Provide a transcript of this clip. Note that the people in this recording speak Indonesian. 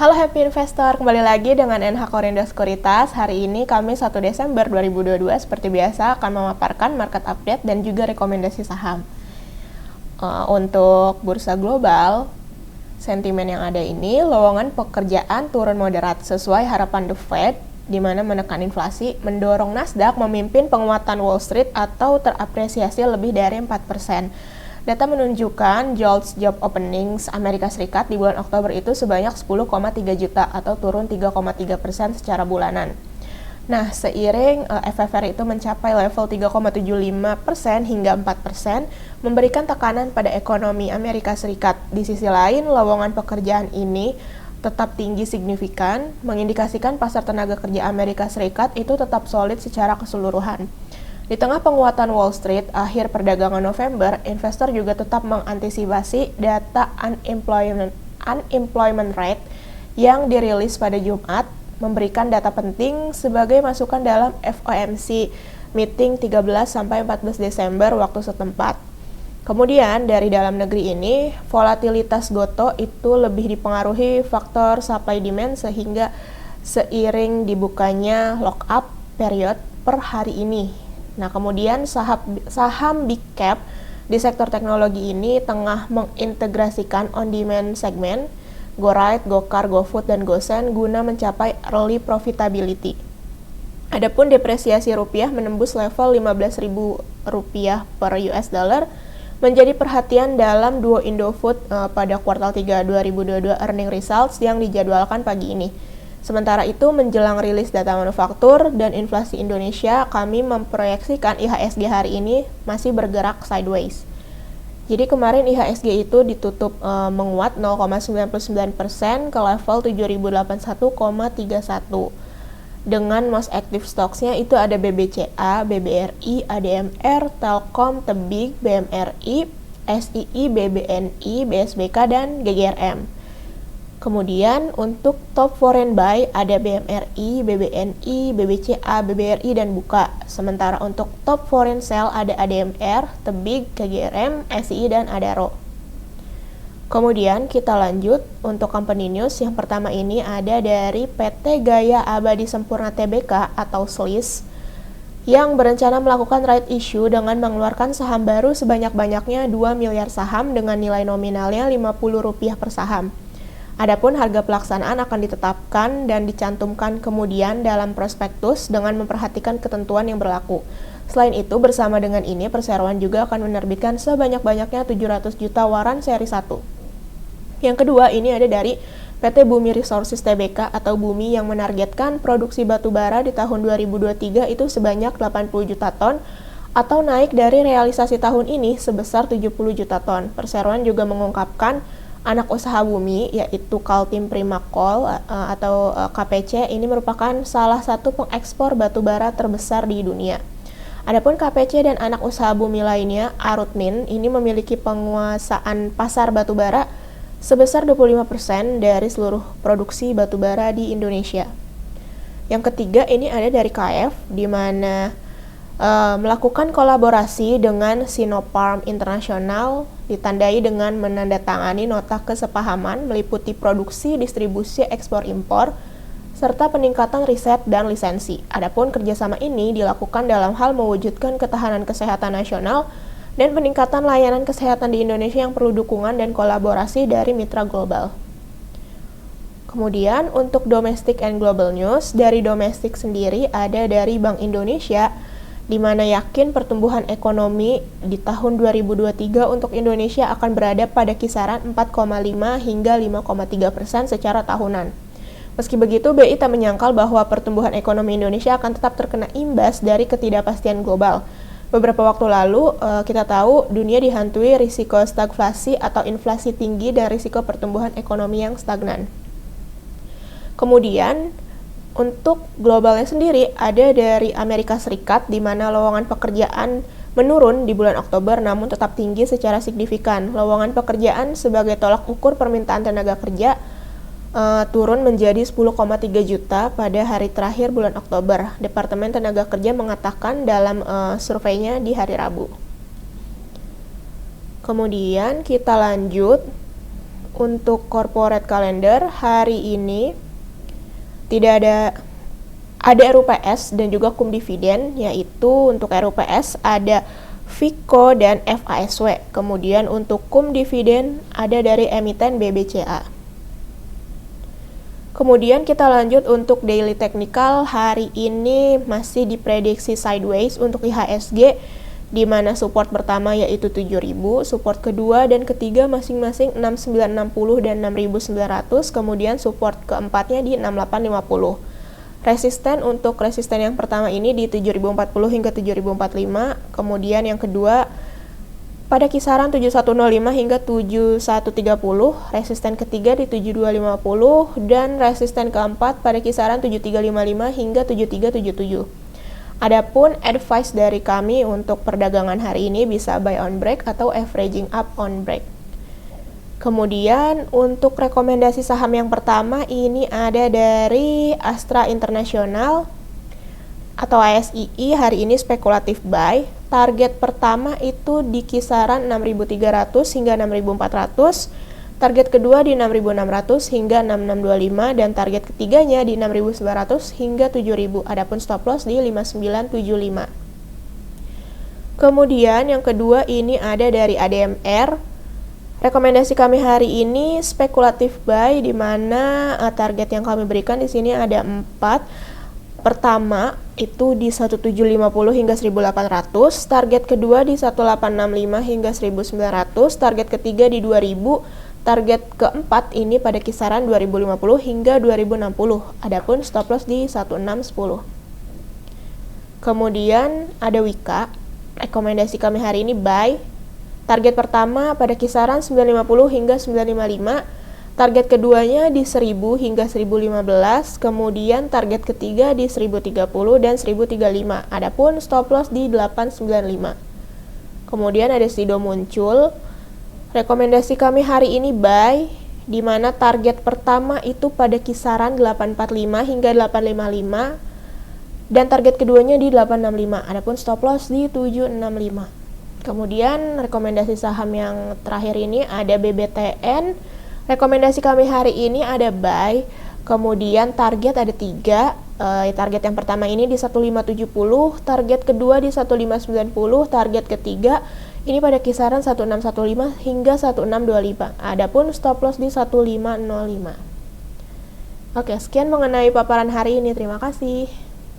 Halo Happy Investor, kembali lagi dengan NH Korindo Sekuritas. Hari ini Kamis 1 Desember 2022 seperti biasa akan memaparkan market update dan juga rekomendasi saham. Untuk bursa global, sentimen yang ada ini, lowongan pekerjaan turun moderat sesuai harapan The Fed, di mana menekan inflasi, mendorong Nasdaq memimpin penguatan Wall Street atau terapresiasi lebih dari 4%. Data menunjukkan JOLTS Job Openings Amerika Serikat di bulan Oktober itu sebanyak 10,3 juta atau turun 3,3% secara bulanan. Nah, seiring FFR itu mencapai level 3,75% hingga 4%, memberikan tekanan pada ekonomi Amerika Serikat. Di sisi lain, lowongan pekerjaan ini tetap tinggi signifikan, mengindikasikan pasar tenaga kerja Amerika Serikat itu tetap solid secara keseluruhan. Di tengah penguatan Wall Street, akhir perdagangan November, investor juga tetap mengantisipasi data unemployment rate yang dirilis pada Jumat, memberikan data penting sebagai masukan dalam FOMC meeting 13-14 Desember waktu setempat. Kemudian, dari dalam negeri ini, volatilitas goto itu lebih dipengaruhi faktor supply demand sehingga seiring dibukanya lockup period per hari ini. Nah, kemudian saham big cap di sektor teknologi ini tengah mengintegrasikan on-demand segmen GoRide, GoCar, GoFood, dan GoSend guna mencapai early profitability. Adapun depresiasi rupiah menembus level Rp15.000 per US dollar menjadi perhatian dalam duo Indofood pada kuartal 3 2022 earning results yang dijadwalkan pagi ini. Sementara itu, menjelang rilis data manufaktur dan inflasi Indonesia, kami memproyeksikan IHSG hari ini masih bergerak sideways. Jadi kemarin IHSG itu ditutup menguat 0,99% ke level 7.081,31. Dengan most active stocks-nya itu ada BBCA, BBRI, ADMR, Telkom, Tebing, BMRI, SII, BBNI, BSBK, dan GGRM. Kemudian untuk top foreign buy ada BMRI, BBNI, BBCA, BBRI, dan Buka. Sementara untuk top foreign sell ada ADMR, Tebing, KGRM, SII, dan Adaro. Kemudian kita lanjut untuk company news. Yang pertama ini ada dari PT Gaya Abadi Sempurna Tbk atau SLIS yang berencana melakukan right issue dengan mengeluarkan saham baru sebanyak-banyaknya 2 miliar saham dengan nilai nominalnya Rp50 per saham. Adapun harga pelaksanaan akan ditetapkan dan dicantumkan kemudian dalam prospektus dengan memperhatikan ketentuan yang berlaku. Selain itu, bersama dengan ini, perseroan juga akan menerbitkan sebanyak-banyaknya 700 juta waran seri 1. Yang kedua, ini ada dari PT Bumi Resources Tbk atau Bumi yang menargetkan produksi batu bara di tahun 2023 itu sebanyak 80 juta ton atau naik dari realisasi tahun ini sebesar 70 juta ton. Perseroan juga mengungkapkan anak usaha Bumi, yaitu Kaltim Primakol atau KPC, ini merupakan salah satu pengekspor batu bara terbesar di dunia. Adapun KPC dan anak usaha Bumi lainnya, Arutmin, ini memiliki penguasaan pasar batu bara sebesar 25% dari seluruh produksi batu bara di Indonesia. Yang ketiga ini ada dari KF, di mana melakukan kolaborasi dengan Sinopharm International ditandai dengan menandatangani nota kesepahaman meliputi produksi, distribusi, ekspor impor, serta peningkatan riset dan lisensi. Adapun kerjasama ini dilakukan dalam hal mewujudkan ketahanan kesehatan nasional dan peningkatan layanan kesehatan di Indonesia yang perlu dukungan dan kolaborasi dari mitra global. Kemudian untuk domestic and global news, dari domestik sendiri ada dari Bank Indonesia, di mana yakin pertumbuhan ekonomi di tahun 2023 untuk Indonesia akan berada pada kisaran 4,5 hingga 5,3% secara tahunan. Meski begitu, BI tak menyangkal bahwa pertumbuhan ekonomi Indonesia akan tetap terkena imbas dari ketidakpastian global. Beberapa waktu lalu, kita tahu dunia dihantui risiko stagflasi atau inflasi tinggi dan risiko pertumbuhan ekonomi yang stagnan. Kemudian, untuk globalnya sendiri ada dari Amerika Serikat, di mana lowongan pekerjaan menurun di bulan Oktober namun tetap tinggi secara signifikan. Lowongan pekerjaan sebagai tolak ukur permintaan tenaga kerja turun menjadi 10,3 juta pada hari terakhir bulan Oktober. Departemen Tenaga Kerja mengatakan dalam surveinya di hari Rabu. Kemudian kita lanjut untuk corporate calendar hari ini tidak ada RUPS dan juga cum dividen, yaitu untuk RUPS ada Vico dan FASW. Kemudian untuk cum dividen ada dari emiten BBCA. Kemudian kita lanjut untuk daily technical. Hari ini masih diprediksi sideways untuk IHSG, di mana support pertama yaitu 7.000, support kedua dan ketiga masing-masing 6960 dan 6900, kemudian support keempatnya di 6850. Untuk resisten yang pertama ini di 7040 hingga 7045, kemudian yang kedua pada kisaran 7105 hingga 7130, resisten ketiga di 7250, dan resisten keempat pada kisaran 7355 hingga 7377. Adapun advice dari kami untuk perdagangan hari ini bisa buy on break atau averaging up on break. Kemudian untuk rekomendasi saham yang pertama ini ada dari Astra International atau ASII, hari ini spekulatif buy. Target pertama itu di kisaran 6.300 hingga 6.400, target kedua di 6.600 hingga 6.625, dan target ketiganya di 6.900 hingga 7.000. Adapun stop loss di 5.975. Kemudian yang kedua ini ada dari ADMR. Rekomendasi kami hari ini spekulatif buy, di mana target yang kami berikan di sini ada 4. Pertama itu di 1750 hingga 1800, target kedua di 1865 hingga 1900, target ketiga di 2000, target keempat ini pada kisaran 2050 hingga 2060. Adapun stop loss di 1610. Kemudian ada Wika. Rekomendasi kami hari ini buy. Target pertama pada kisaran 950 hingga 955. Target keduanya di 1000 hingga 1015, kemudian target ketiga di 1030 dan 1035. Adapun stop loss di 895. Kemudian ada Sido muncul. Rekomendasi kami hari ini buy, di mana target pertama itu pada kisaran 845 hingga 855 dan target keduanya di 865. Adapun stop loss di 765. Kemudian rekomendasi saham yang terakhir ini ada BBTN. Rekomendasi kami hari ini ada buy, kemudian target ada 3. Target yang pertama ini di 1570, target kedua di 1590, target ketiga ini pada kisaran 1615 hingga 1625. Adapun stop loss di 1505. Oke, sekian mengenai paparan hari ini. Terima kasih.